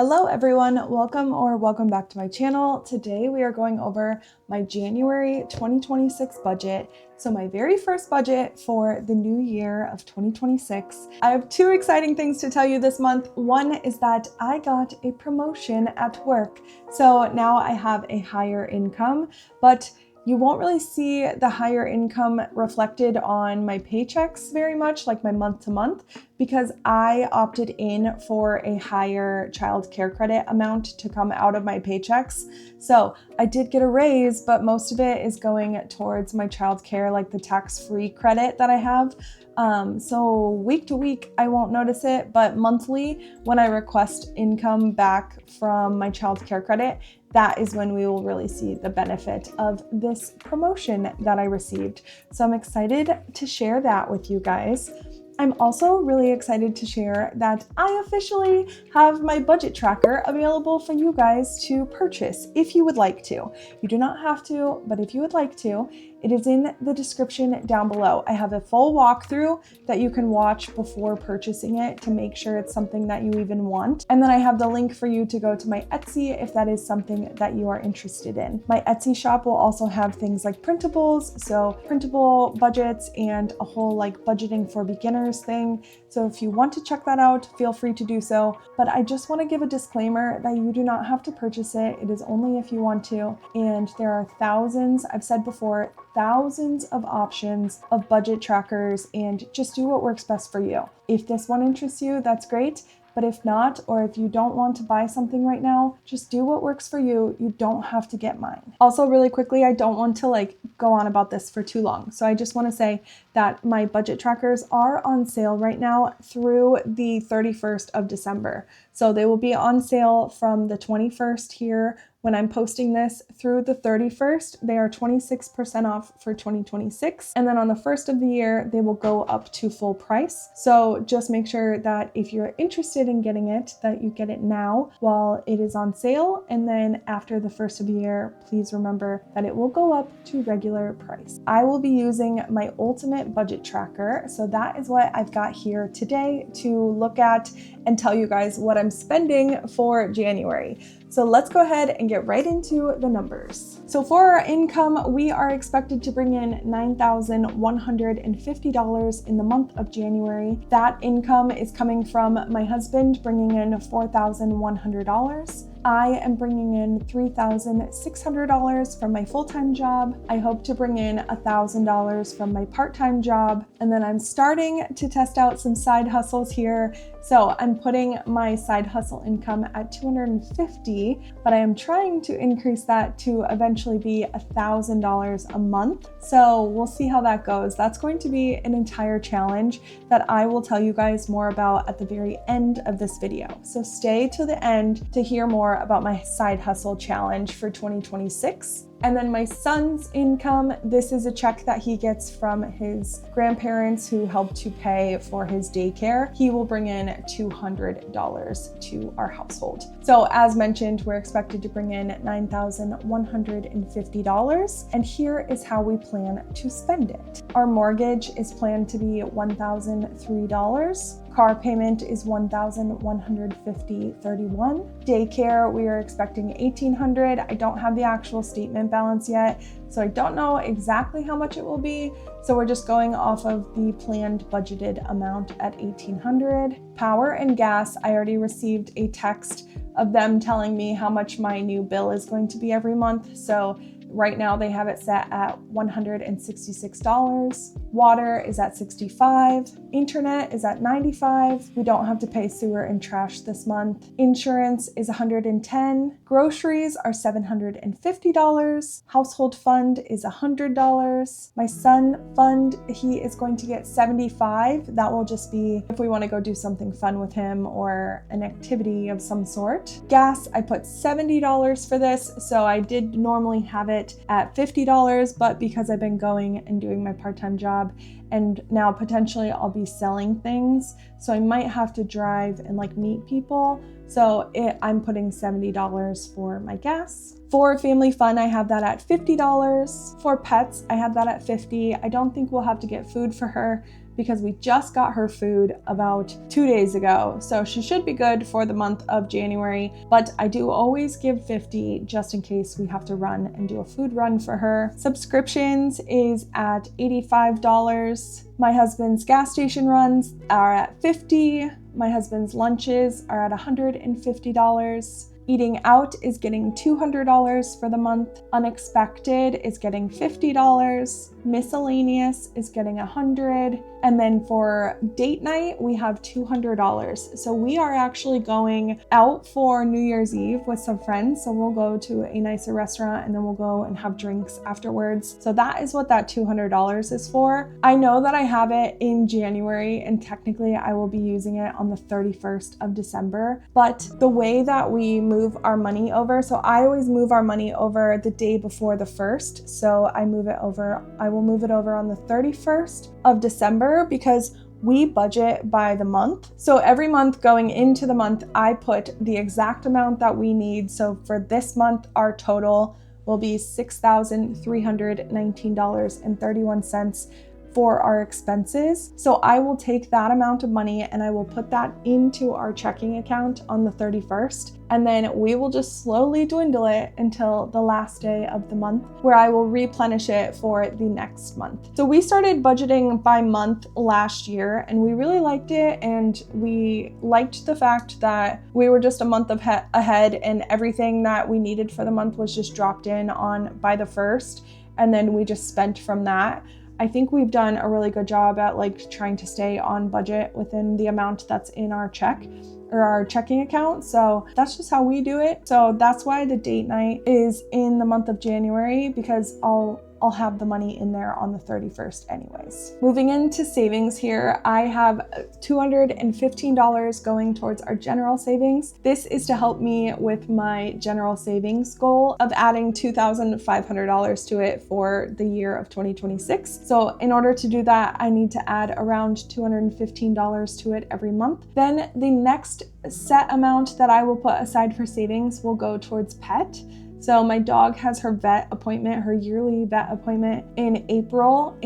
Hello everyone, welcome back to my channel. Today we are going over my January 2026 budget. So my very first budget for the new year of 2026. I have two exciting things to tell you this month. One is that I got a promotion at work. So now I have a higher income, but you won't really see the higher income reflected on my paychecks very much, like my month to month, because I opted in for a higher child care credit amount to come out of my paychecks. So I did get a raise, but most of it is going towards my child care, like the tax-free credit that I have. So week to week, I won't notice it, but monthly, when I request income back from my child care credit, that is when we will really see the benefit of this promotion that I received. So I'm excited to share that with you guys. I'm also really excited to share that I officially have my budget tracker available for you guys to purchase if you would like to. You do not have to, but if you would like to, it is in the description down below. I have a full walkthrough that you can watch before purchasing it to make sure it's something that you even want. And then I have the link for you to go to my Etsy if that is something that you are interested in. My Etsy shop will also have things like printables, so printable budgets and a whole like budgeting for beginners thing. So if you want to check that out, feel free to do so. But I just want to give a disclaimer that you do not have to purchase it. It is only if you want to. And there are thousands, I've said before, thousands of options of budget trackers, and just do what works best for you. If this one interests you, that's great. But if not, or if you don't want to buy something right now, just do what works for you. You don't have to get mine. Also, really quickly, I don't want to go on about this for too long. So I just want to say that my budget trackers are on sale right now through the 31st of December. So they will be on sale from the 21st here when I'm posting this through the 31st. They are 26% off for 2026. And then on the first of the year, they will go up to full price. So just make sure that if you're interested in getting it, that you get it now while it is on sale. And then after the first of the year, please remember that it will go up to regular price. I will be using my ultimate budget tracker. So that is what I've got here today to look at and tell you guys what I'm spending for January. So let's go ahead and get right into the numbers. So for our income, we are expected to bring in $9,150 in the month of January. That income is coming from my husband bringing in $4,100. I am bringing in $3,600 from my full-time job. I hope to bring in $1,000 from my part-time job. And then I'm starting to test out some side hustles here. So I'm putting my side hustle income at $250, but I am trying to increase that to eventually be $1,000 a month. So we'll see how that goes. That's going to be an entire challenge that I will tell you guys more about at the very end of this video. So stay to the end to hear more about my side hustle challenge for 2026. And then my son's income, this is a check that he gets from his grandparents who helped to pay for his daycare. He will bring in $200 to our household. So as mentioned, we're expected to bring in $9,150. And here is how we plan to spend it. Our mortgage is planned to be $1,003. Car payment is $1,150.31. Daycare, we are expecting $1,800. I don't have the actual statement balance yet, so I don't know exactly how much it will be. So we're just going off of the planned budgeted amount at $1,800. Power and gas, I already received a text of them telling me how much my new bill is going to be every month. So right now they have it set at $166. Water is at $65. Internet is at $95. We don't have to pay sewer and trash this month. Insurance is $110. Groceries are $750. Household fund is $100. My son fund, he is going to get $75. That will just be if we want to go do something fun with him or an activity of some sort. Gas, I put $70 for this. So I did normally have it at $50, but because I've been going and doing my part-time job and now potentially I'll be selling things, so I might have to drive and meet people. So I'm putting $70 for my gas. For family fun, I have that at $50. For pets, I have that at $50. I don't think we'll have to get food for her because we just got her food about 2 days ago. So she should be good for the month of January, but I do always give 50 just in case we have to run and do a food run for her. Subscriptions is at $85. My husband's gas station runs are at $50. My husband's lunches are at $150. Eating out is getting $200 for the month. Unexpected is getting $50. Miscellaneous is getting $100. And then for date night, we have $200. So we are actually going out for New Year's Eve with some friends. So we'll go to a nicer restaurant and then we'll go and have drinks afterwards. So that is what that $200 is for. I know that I have it in January and technically I will be using it on the 31st of December. But the way that we move our money over, so I always move our money over the day before the 1st. So I will move it over on the 31st of December because we budget by the month. So every month going into the month, I put the exact amount that we need. So for this month, our total will be $6,319.31 for our expenses. So I will take that amount of money and I will put that into our checking account on the 31st. And then we will just slowly dwindle it until the last day of the month where I will replenish it for the next month. So we started budgeting by month last year and we really liked it. And we liked the fact that we were just a month ahead and everything that we needed for the month was just dropped in on by the 1st. And then we just spent from that. I think we've done a really good job at trying to stay on budget within the amount that's in our check or our checking account. So that's just how we do it. So that's why the date night is in the month of January, because I'll have the money in there on the 31st anyways. Moving into savings here, I have $215 going towards our general savings. This is to help me with my general savings goal of adding $2,500 to it for the year of 2026. So in order to do that, I need to add around $215 to it every month. Then the next set amount that I will put aside for savings will go towards pet. So my dog has her yearly vet appointment in April,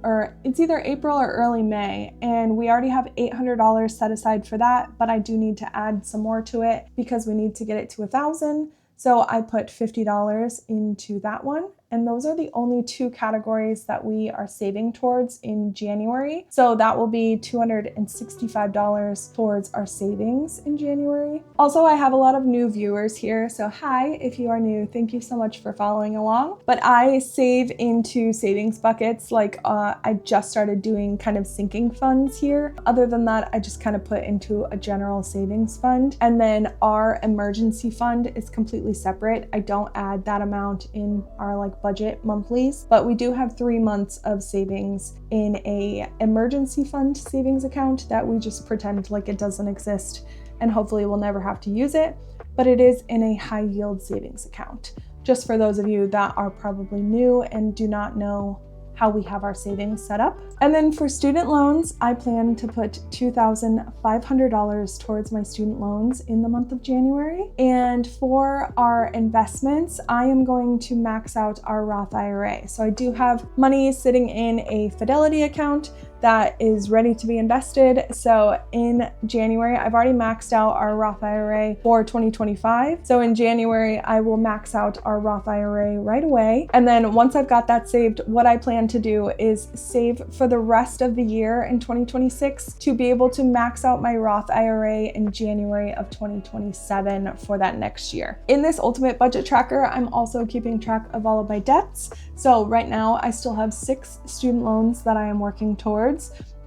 or it's either April or early May. And we already have $800 set aside for that, but I do need to add some more to it because we need to get it to 1,000. So I put $50 into that one. And those are the only two categories that we are saving towards in January. So that will be $265 towards our savings in January. Also, I have a lot of new viewers here. So hi, if you are new, thank you so much for following along. But I save into savings buckets. I just started doing kind of sinking funds here. Other than that, I just kind of put into a general savings fund. And then our emergency fund is completely separate. I don't add that amount in our budget monthlies, but we do have 3 months of savings in a emergency fund savings account that we just pretend like it doesn't exist and hopefully we'll never have to use it, but it is in a high yield savings account. Just for those of you that are probably new and do not know how we have our savings set up. And then for student loans, I plan to put $2,500 towards my student loans in the month of January. And for our investments, I am going to max out our Roth IRA. So I do have money sitting in a Fidelity account that is ready to be invested. So in January, I've already maxed out our Roth IRA for 2025. So in January, I will max out our Roth IRA right away. And then once I've got that saved, what I plan to do is save for the rest of the year in 2026 to be able to max out my Roth IRA in January of 2027 for that next year. In this ultimate budget tracker, I'm also keeping track of all of my debts. So right now I still have 6 student loans that I am working towards.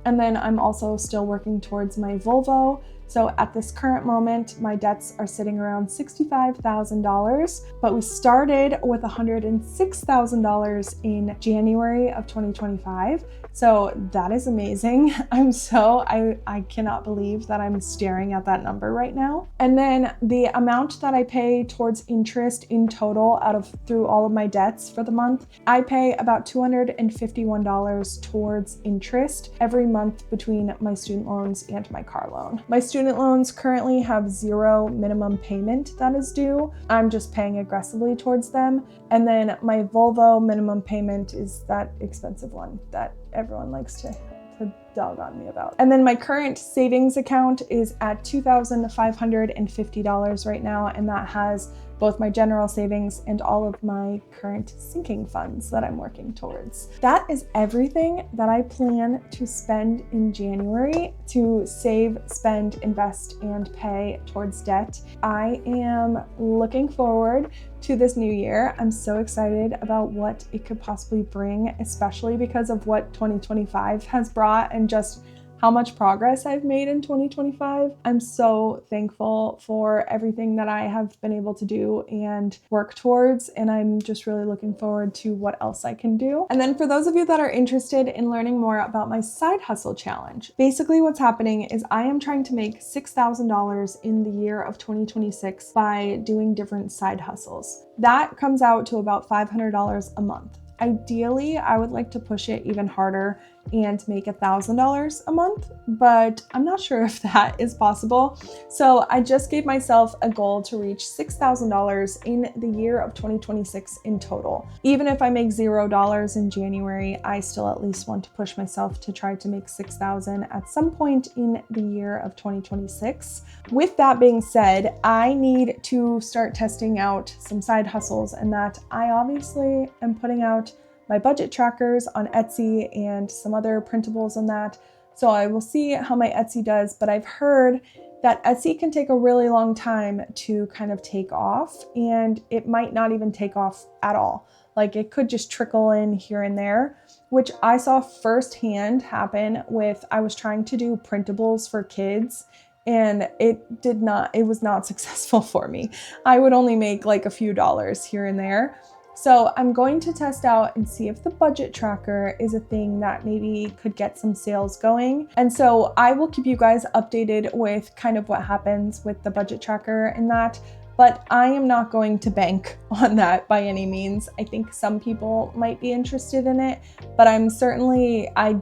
And then I'm also still working towards my Volvo. So at this current moment, my debts are sitting around $65,000, but we started with $106,000 in January of 2025. So that is amazing. I cannot believe that I'm staring at that number right now. And then the amount that I pay towards interest in total through all of my debts for the month, I pay about $251 towards interest every month between my student loans and my car loan. My student loans currently have 0 minimum payment that is due. I'm just paying aggressively towards them. And then my Volvo minimum payment is that expensive one that everyone likes to dog on me about. And then my current savings account is at $2,550 right now, and that has both my general savings and all of my current sinking funds that I'm working towards. That is everything that I plan to spend in January to save, spend, invest, and pay towards debt. I am looking forward to this new year. I'm so excited about what it could possibly bring, especially because of what 2025 has brought and just how much progress I've made in 2025. I'm so thankful for everything that I have been able to do and work towards, and I'm just really looking forward to what else I can do. And then for those of you that are interested in learning more about my side hustle challenge, basically what's happening is I am trying to make $6,000 in the year of 2026 by doing different side hustles. That comes out to about $500 a month. Ideally, I would like to push it even harder and make $1,000 a month, but I'm not sure if that is possible. So I just gave myself a goal to reach $6,000 in the year of 2026 in total. Even if I make $0 in January, I still at least want to push myself to try to make $6,000 at some point in the year of 2026. With that being said, I need to start testing out some side hustles, and that I obviously am putting out my budget trackers on Etsy and some other printables on that. So I will see how my Etsy does, but I've heard that Etsy can take a really long time to kind of take off, and it might not even take off at all. Like it could just trickle in here and there, which I saw firsthand happen with, I was trying to do printables for kids and it was not successful for me. I would only make like a few dollars here and there. So I'm going to test out and see if the budget tracker is a thing that maybe could get some sales going. And so I will keep you guys updated with kind of what happens with the budget tracker and that, but I am not going to bank on that by any means. I think some people might be interested in it, but I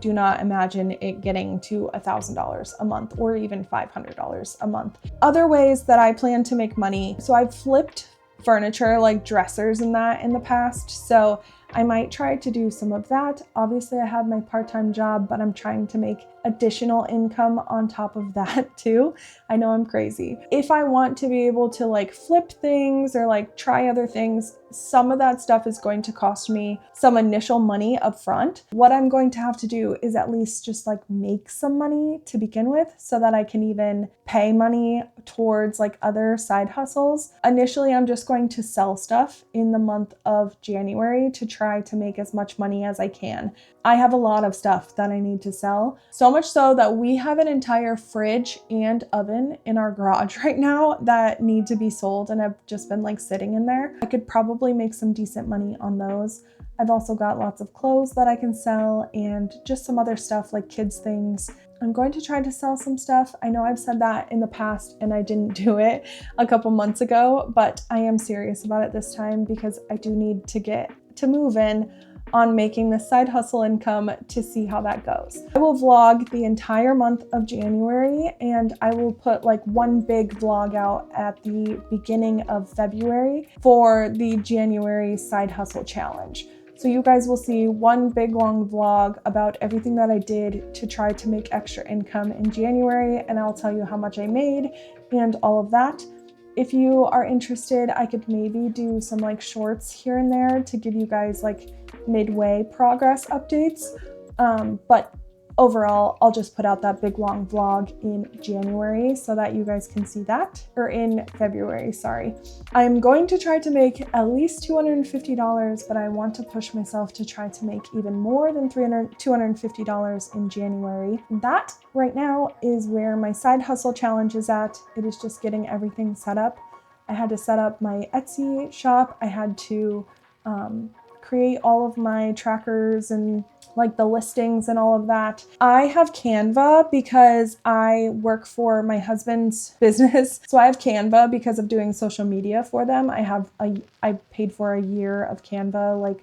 do not imagine it getting to $1,000 a month or even $500 a month. Other ways that I plan to make money. So I've flipped furniture like dressers and that in the past. So I might try to do some of that. Obviously I have my part-time job, but I'm trying to make additional income on top of that too. I know I'm crazy. If I want to be able to like flip things or like try other things, some of that stuff is going to cost me some initial money up front. What I'm going to have to do is at least just like make some money to begin with so that I can even pay money towards like other side hustles. Initially, I'm just going to sell stuff in the month of January to try to make as much money as I can. I have a lot of stuff that I need to sell. So much so that we have an entire fridge and oven in our garage right now that need to be sold and have just been like sitting in there. I could probably make some decent money on those. I've also got lots of clothes that I can sell and just some other stuff like kids things. I'm going to try to sell some stuff. I know I've said that in the past and I didn't do it a couple months ago, but I am serious about it this time because I do need to get to move in on making this side hustle income to see how that goes. I will vlog the entire month of January and I will put like one big vlog out at the beginning of February for the January side hustle challenge. So you guys will see one big long vlog about everything that I did to try to make extra income in January, and I'll tell you how much I made and all of that. If you are interested, I could maybe do some like shorts here and there to give you guys like midway progress updates. But overall, I'll just put out that big long vlog in January so that you guys can see that, or in February, sorry. I'm going to try to make at least $250, but I want to push myself to try to make even more than $250 in January. That right now is where my side hustle challenge is at. It is just getting everything set up. I had to set up my Etsy shop. I had to create all of my trackers and like the listings and all of that. I have Canva because I work for my husband's business. So I have Canva because of doing social media for them. I paid for a year of Canva like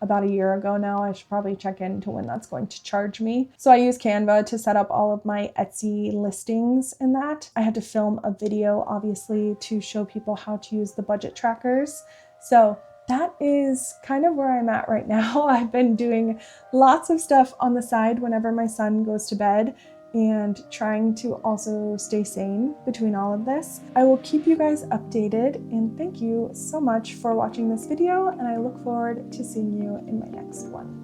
about a year ago now. I should probably check into when that's going to charge me. So I use Canva to set up all of my Etsy listings and that. I had to film a video obviously to show people how to use the budget trackers. So that is kind of where I'm at right now. I've been doing lots of stuff on the side whenever my son goes to bed and trying to also stay sane between all of this. I will keep you guys updated, and thank you so much for watching this video, and I look forward to seeing you in my next one.